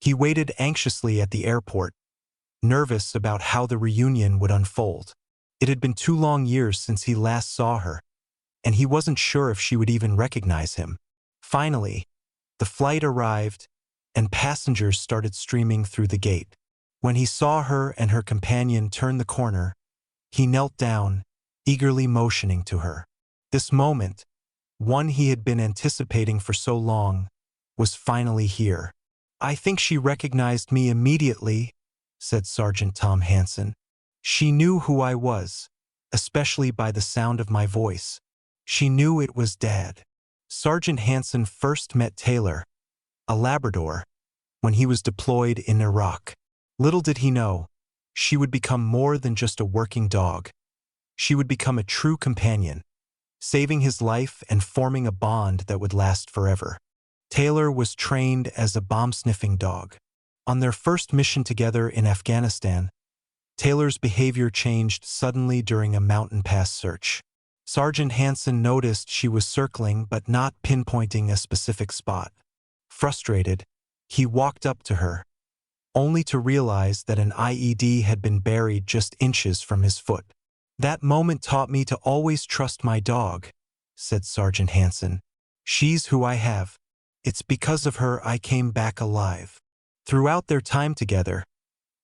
He waited anxiously at the airport, nervous about how the reunion would unfold. It had been 2 long years since he last saw her, and he wasn't sure if she would even recognize him. Finally, the flight arrived, and passengers started streaming through the gate. When he saw her and her companion turn the corner, he knelt down, eagerly motioning to her. This moment, one he had been anticipating for so long, was finally here. "I think she recognized me immediately," said Sergeant Tom Hansen. "She knew who I was, especially by the sound of my voice. She knew it was Dad." Sergeant Hansen first met Taylor, a Labrador, when he was deployed in Iraq. Little did he know, she would become more than just a working dog. She would become a true companion, saving his life and forming a bond that would last forever. Taylor was trained as a bomb-sniffing dog. On their first mission together in Afghanistan, Taylor's behavior changed suddenly during a mountain pass search. Sergeant Hansen noticed she was circling but not pinpointing a specific spot. Frustrated, he walked up to her, only to realize that an IED had been buried just inches from his foot. "That moment taught me to always trust my dog," said Sergeant Hansen. "She's who I have. It's because of her I came back alive." Throughout their time together,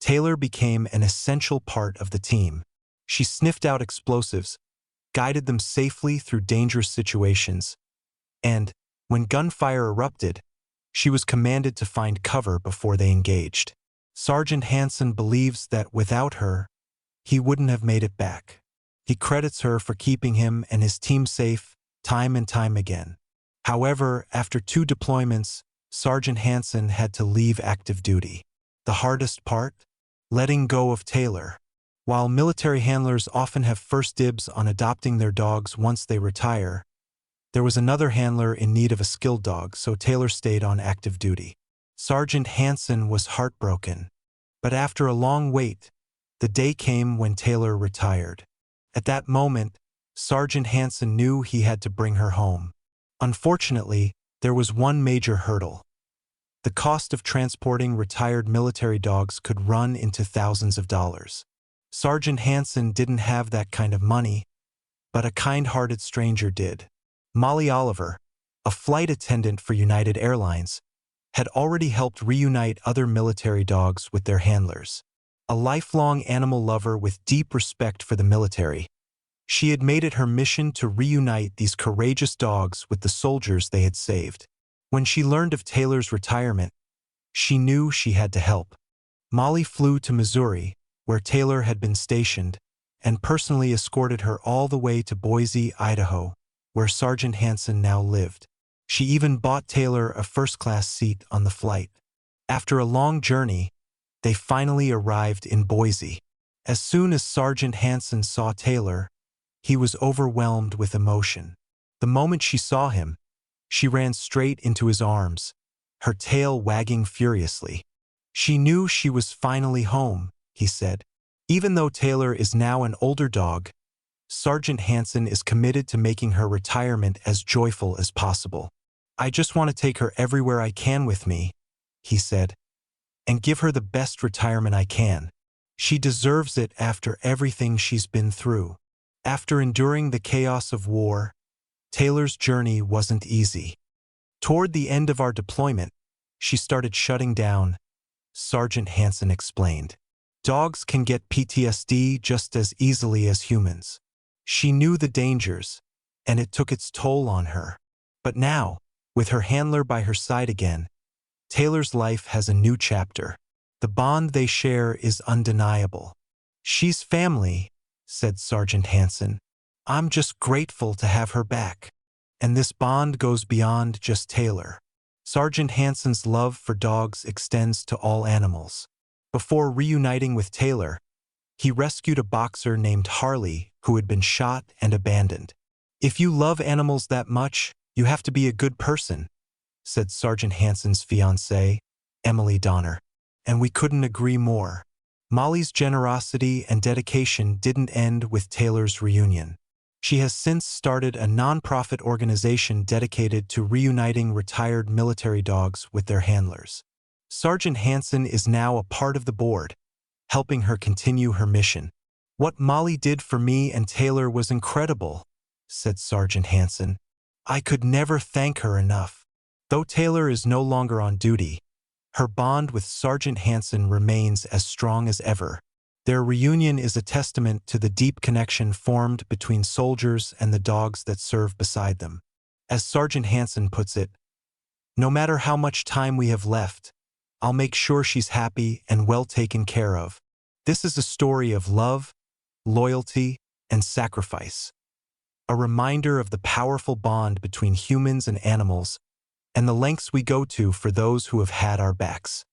Taylor became an essential part of the team. She sniffed out explosives, guided them safely through dangerous situations, and, when gunfire erupted, she was commanded to find cover before they engaged. Sergeant Hansen believes that without her, he wouldn't have made it back. He credits her for keeping him and his team safe time and time again. However, after 2 deployments, Sergeant Hansen had to leave active duty. The hardest part? Letting go of Taylor. While military handlers often have first dibs on adopting their dogs once they retire, there was another handler in need of a skilled dog, so Taylor stayed on active duty. Sergeant Hansen was heartbroken. But after a long wait, the day came when Taylor retired. At that moment, Sergeant Hansen knew he had to bring her home. Unfortunately, there was one major hurdle. The cost of transporting retired military dogs could run into thousands of dollars. Sergeant Hansen didn't have that kind of money, but a kind-hearted stranger did. Molly Oliver, a flight attendant for United Airlines, had already helped reunite other military dogs with their handlers. A lifelong animal lover with deep respect for the military, she had made it her mission to reunite these courageous dogs with the soldiers they had saved. When she learned of Taylor's retirement, she knew she had to help. Molly flew to Missouri, where Taylor had been stationed, and personally escorted her all the way to Boise, Idaho, where Sergeant Hansen now lived. She even bought Taylor a first-class seat on the flight. After a long journey, they finally arrived in Boise. As soon as Sergeant Hansen saw Taylor, he was overwhelmed with emotion. The moment she saw him, she ran straight into his arms, her tail wagging furiously. "She knew she was finally home," he said. Even though Taylor is now an older dog, Sergeant Hansen is committed to making her retirement as joyful as possible. "I just want to take her everywhere I can with me," he said, "and give her the best retirement I can. She deserves it after everything she's been through." After enduring the chaos of war, Taylor's journey wasn't easy. "Toward the end of our deployment, she started shutting down," Sergeant Hansen explained. "Dogs can get PTSD just as easily as humans." She knew the dangers, and it took its toll on her. But now, with her handler by her side again, Taylor's life has a new chapter. The bond they share is undeniable. "She's family," said Sergeant Hansen. "I'm just grateful to have her back." And this bond goes beyond just Taylor. Sergeant Hansen's love for dogs extends to all animals. Before reuniting with Taylor, he rescued a boxer named Harley who had been shot and abandoned. "If you love animals that much, you have to be a good person," said Sergeant Hansen's fiancée, Emily Donner. And we couldn't agree more. Molly's generosity and dedication didn't end with Taylor's reunion. She has since started a non-profit organization dedicated to reuniting retired military dogs with their handlers. Sergeant Hansen is now a part of the board, helping her continue her mission. "What Molly did for me and Taylor was incredible," said Sergeant Hansen. "I could never thank her enough." Though Taylor is no longer on duty, her bond with Sergeant Hansen remains as strong as ever. Their reunion is a testament to the deep connection formed between soldiers and the dogs that serve beside them. As Sergeant Hansen puts it, "No matter how much time we have left, I'll make sure she's happy and well taken care of." This is a story of love, loyalty, and sacrifice. A reminder of the powerful bond between humans and animals, and the lengths we go to for those who have had our backs.